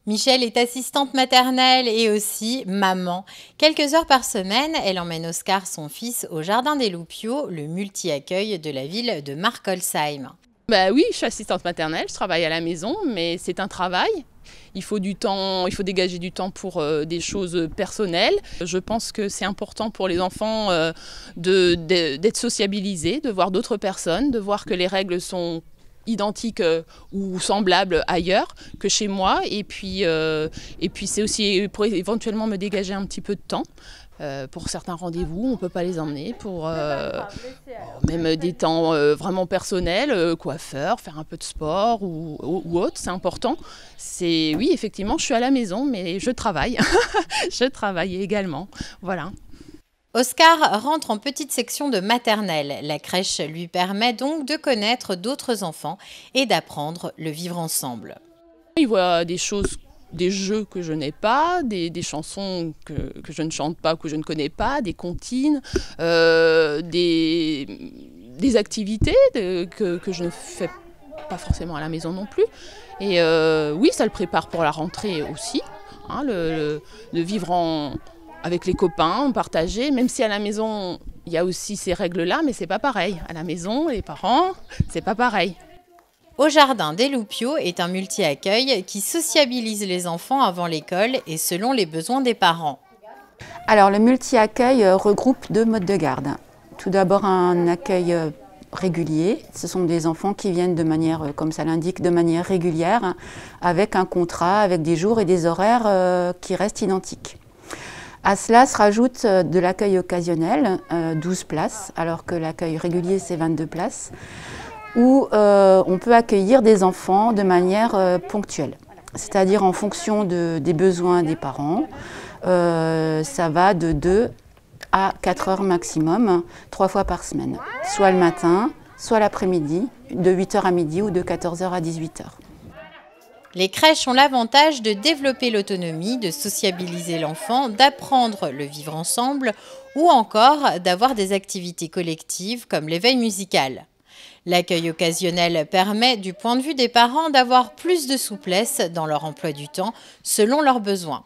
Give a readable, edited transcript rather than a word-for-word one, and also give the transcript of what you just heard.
Michel est assistante maternelle et aussi maman. Quelques heures par semaine, elle emmène Oscar, son fils, au Jardin des Loupiaux, le multi-accueil de la ville de Markolsheim. Bah oui, je suis assistante maternelle, je travaille à la maison, mais c'est un travail. Il faut du temps, il faut dégager du temps pour des choses personnelles. Je pense que c'est important pour les enfants d'être sociabilisés, de voir d'autres personnes, de voir que les règles sont identiques ou semblables ailleurs que chez moi. Et puis c'est aussi pour éventuellement me dégager un petit peu de temps. Pour certains rendez-vous, on ne peut pas les emmener, pour même des temps vraiment personnels, coiffeur, faire un peu de sport ou autre, c'est important. Oui, effectivement, je suis à la maison, mais je travaille. Je travaille également, voilà. Oscar rentre en petite section de maternelle. La crèche lui permet donc de connaître d'autres enfants et d'apprendre le vivre ensemble. Il voit des choses, des jeux que je n'ai pas, des chansons que je ne chante pas, que je ne connais pas, des comptines, des activités que je ne fais pas forcément à la maison non plus. Et oui, ça le prépare pour la rentrée aussi, hein, le vivre avec les copains, partager, même si à la maison, il y a aussi ces règles-là, mais c'est pas pareil. À la maison, les parents, c'est pas pareil. Au Jardin des Loupiaux est un multi-accueil qui sociabilise les enfants avant l'école et selon les besoins des parents. Alors le multi-accueil regroupe deux modes de garde. Tout d'abord un accueil régulier. Ce sont des enfants qui viennent de manière, comme ça l'indique, de manière régulière, avec un contrat, avec des jours et des horaires qui restent identiques. À cela se rajoute de l'accueil occasionnel, 12 places, alors que l'accueil régulier c'est 22 places, où on peut accueillir des enfants de manière ponctuelle, c'est-à-dire en fonction des besoins des parents. Ça va de 2 à 4 heures maximum, 3 fois par semaine, soit le matin, soit l'après-midi, de 8 heures à midi ou de 14 heures à 18 heures. Les crèches ont l'avantage de développer l'autonomie, de sociabiliser l'enfant, d'apprendre le vivre ensemble ou encore d'avoir des activités collectives comme l'éveil musical. L'accueil occasionnel permet, du point de vue des parents, d'avoir plus de souplesse dans leur emploi du temps selon leurs besoins.